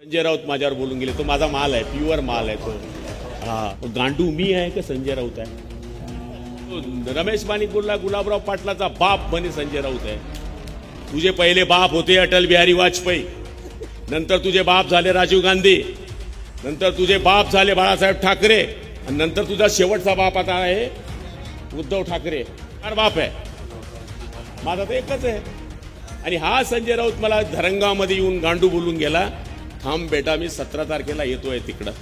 संजय राऊत माझ्यावर बोलून गेले, तो माझा माल आहे, प्युअर माल आहे तो. हा गांडू मी आहे का संजय राऊत आहे? रमेश मानिक बोलला गुलाबराव पाटलाचा बाप म्हणे संजय राऊत आहे. तुझे पहिले बाप होते अटल बिहारी वाजपेयी, नंतर तुझे बाप झाले राजीव गांधी, नंतर तुझे बाप झाले बाळासाहेब ठाकरे, आणि नंतर तुझा शेवटचा बाप आता आहे उद्धव ठाकरे. चार बाप आहे, माझा तर एकच आहे. आणि हा संजय राऊत मला धरंगामध्ये येऊन गांडू बोलून गेला. थांब बेटा, मी 17 तारखेला येतोय तिकडं.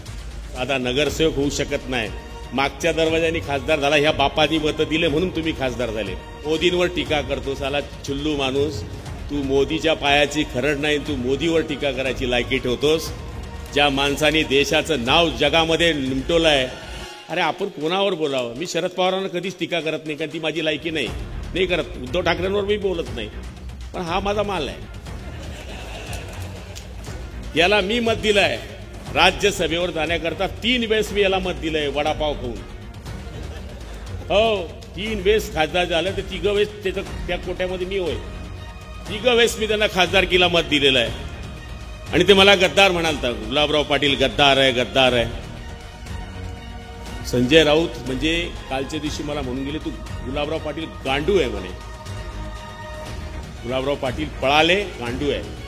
आता नगरसेवक होऊ शकत नाही, मागच्या दरवाजाने खासदार झाला, ह्या बापानी मतं दिले म्हणून तुम्ही खासदार झाले. मोदींवर टीका करतो, साला चुल्लू माणूस. तू मोदीच्या पायाची खरड नाही, तू मोदीवर टीका करायची लायकी ठेवतोस. ज्या माणसाने देशाचं नाव जगामध्ये निमटवलंय, अरे आपण कोणावर बोलावं? मी शरद पवारांना कधीच टीका करत नाही, कारण ती माझी लायकी नाही करत. उद्धव ठाकरेंवर मी बोलत नाही, पण हा माझा माल आहे. याला मी मत दिलंय राज्यसभेवर जाण्याकरता. 3 वेळेस मी याला मत दिलंय वडापाव खाऊन. हो, 3 वेळेस खासदार झालं, तर 3 वेळेस त्या कोट्यामध्ये मी होय. 3 वेळेस मी त्यांना खासदारकीला मत दिलेलं आहे. आणि ते मला गद्दार म्हणालता, गुलाबराव पाटील गद्दार आहे, गद्दार आहे. संजय राऊत म्हणजे कालच्या दिवशी मला म्हणून गेले, तू गुलाबराव पाटील गांडू आहे म्हणे. गुलाबराव पाटील पळाले, गांडू आहे.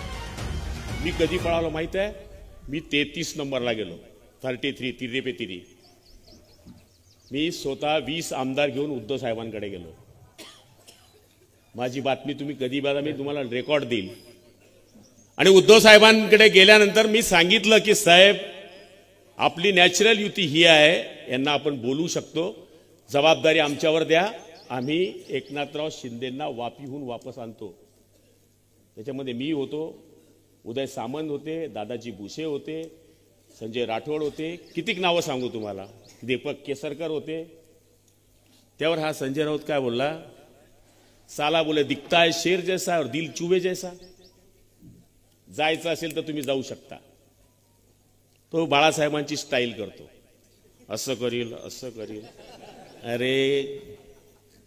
मी कधी पळालो माहित आहे? मी 33 नंबरला गेलो, 33 तिरे. मी स्वतः 20 आमदार घेऊन उद्धव साहेबांकडे गेलो. माझी बातमी तुम्ही कधी बघा, मी तुम्हाला रेकॉर्ड देईल. आणि उद्धव साहेबांकडे गेल्यानंतर मी सांगितलं की साहेब, आपली नॅचरल युती ही आहे, यांना आपण बोलू शकतो, जबाबदारी आमच्यावर द्या, आम्ही एकनाथराव शिंदेंना वापीहून वापस आणतो. त्याच्यामध्ये मी होतो, उदय सामंत होते, दादाजी भुसे होते, संजय राठोड होते, कितीक नावं सांगू तुम्हाला, दीपक केसरकर होते. त्यावर हा संजय राऊत काय बोलला, साला बोले दिखता है शेर जैसा और दिल चूहे जैसा. जायचं असेल तर तुम्ही जाऊ शकता. तो बाळासाहेबांची स्टाईल करतो, असं करील असं करील. अरे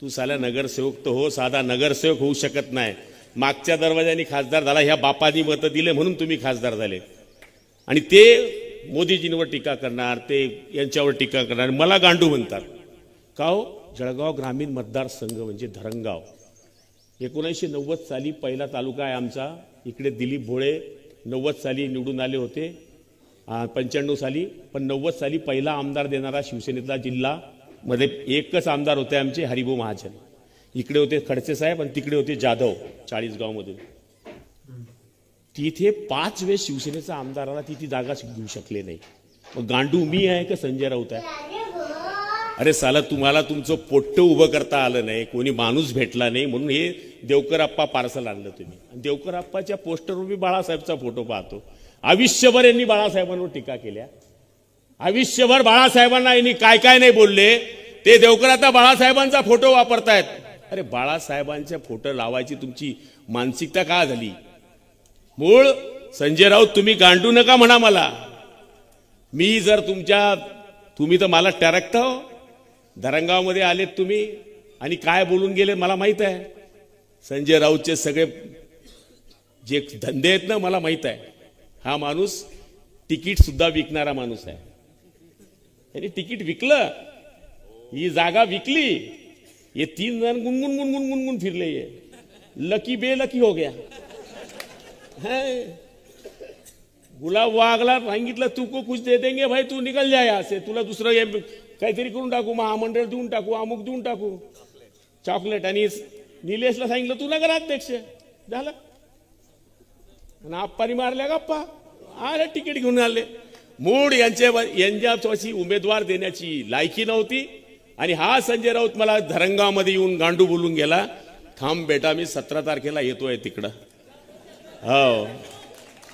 तू साला नगरसेवक तर हो, साधा नगरसेवक होऊ शकत नाही, मागच्या दरवाजाने खासदार झाला, ह्या बापानी मतं दिले म्हणून तुम्ही खासदार झाले. आणि ते मोदीजींवर टीका करणार, ते यांच्यावर टीका करणार, मला गांडू म्हणतात. का हो? जळगाव ग्रामीण मतदारसंघ म्हणजे धरंगाव 1990 साली पहिला तालुका आहे आमचा. इकडे दिलीप भोळे 90 साली निवडून आले होते, 95 साली. पण 90 साली पहिला आमदार देणारा शिवसेनेतला जिल्हा मध्ये एकच आमदार होते आमचे, हरिभाऊ महाजन. इकडे होते खडसे साहेब आणि तिकडे होते जाधव 40गाव मधून. तिथे 5 वेळेस शिवसेनेचा आमदार आला, ती जागा घेऊ शकले नाही. मग गांडू मी आहे का संजय राऊत आहे? अरे साला, तुम्हाला तुमचं पोट्ट उभं करता आलं नाही, कोणी माणूस भेटला नाही, म्हणून हे देवकर आप्पा पार्सल आणलं तुम्ही. देवकर आप्पाच्या पोस्टरवर मी बाळासाहेबचा फोटो पाहतो. आयुष्यभर यांनी बाळासाहेबांवर टीका केल्या, आयुष्यभर बाळासाहेबांना यांनी काय काय नाही बोलले. ते देवकर आता बाळासाहेबांचा फोटो वापरतायत. अरे बाळासाहेबांच्या फोटो लावायची तुमची मानसिकता का झाली? मूळ संजय राऊत तुम्ही गांडू नका म्हणा मला. मी जर तुम्ही तर मला टरकता हो. धरंगावमध्ये आलेत तुम्ही आणि काय बोलून गेले मला माहित आहे. संजय राऊतचे सगळे जे धंदे आहेत ना मला माहित आहे. हा माणूस तिकीट सुद्धा विकणारा माणूस आहे. त्यांनी तिकीट विकलं, ही जागा विकली, ये 3 जण गुनगुन गुनगुन गुनगुन फिरले, ये लकी बेलकी हो गया. गुलाब वागला, सांगितलं तू को कुछ दे देंगे भाई, तू निकल जाय असे, तुला दुसरं काहीतरी करून टाकू, महामंडळ देऊन टाकू, अमुक देऊन टाकू, चॉकलेट. आणि निलेशला सांगितलं तू नगराध्यक्ष झालं. आणि आप्पानी मारल्या गप्पा, आले तिकीट घेऊन आले. मूळ यांच्यापाशी उमेदवार देण्याची लायकी नव्हती. आणि हा संजय राऊत मला धरंगामध्ये येऊन गांडू बोलून गेला. थांब बेटा, मी 17 तारखेला येतोय तिकडं. हो.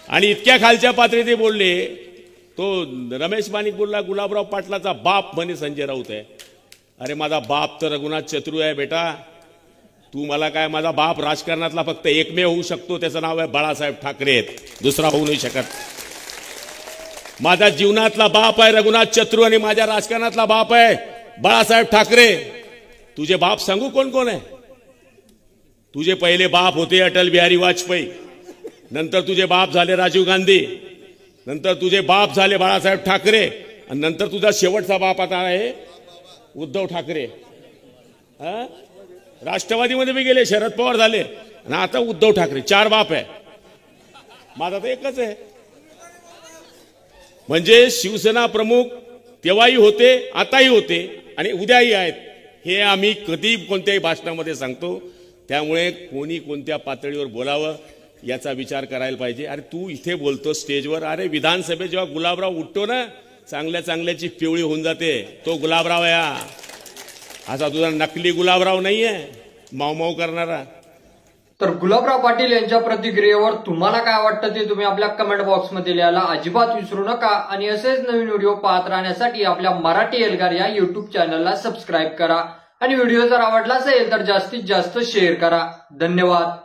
आणि इतक्या खालच्या पातळी ते बोलले. तो रमेश मानिक बोलला गुलाबराव पाटलाचा बाप म्हणे संजय राऊत आहे. अरे माझा बाप तर रघुनाथ चतुर आहे बेटा. तू मला काय, माझा बाप राजकारणातला फक्त एकमेव होऊ शकतो, त्याचं नाव आहे बाळासाहेब ठाकरे, दुसरा होऊ नाही शकत. माझा जीवनातला बाप आहे रघुनाथ चतुर आणि माझ्या राजकारणातला बाप आहे बाळासाहेब ठाकरे. तुझे बाप सांगू कोण कोण आहे? तुझे पहिले बाप होते अटल बिहारी वाजपेयी, नंतर तुझे बाप झाले राजीव गांधी, नंतर तुझे बाप झाले बाळासाहेब ठाकरे, आणि नंतर तुझा शेवटचा बाप आता आहे उद्धव ठाकरे. राष्ट्रवादीमध्ये बी गेले, शरद पवार झाले, आणि आता उद्धव ठाकरे. 4 बाप आहे. माझा तर एकच आहे. म्हणजे शिवसेना प्रमुख तेव्हाही होते, आताही होते, आणि उद्याही आहेत. हे आम्ही कधी कोणत्याही भाषणामध्ये सांगतो. त्यामुळे कोणी कोणत्या पातळीवर बोलावं याचा विचार करायला पाहिजे. अरे तू इथे बोलतो स्टेजवर, अरे विधानसभेत जेव्हा गुलाबराव उठतो ना, चांगल्या चांगल्याची पिवळी होऊन जाते. तो गुलाबराव आहे हा. असा तुझा नकली गुलाबराव नाहीये मावमाव करणारा. तर गुलाबराव पाटील यांच्या प्रतिक्रियेवर तुम्हाला काय वाटतं ते तुम्ही आपल्या कमेंट बॉक्समध्ये लिहायला अजिबात विसरू नका. आणि असेच नवीन व्हिडिओ पाहत राहण्यासाठी आपल्या मराठी एल्गार या युट्यूब चॅनलला सबस्क्राईब करा. आणि व्हिडिओ जर आवडला असेल तर जास्तीत जास्त शेअर करा. धन्यवाद.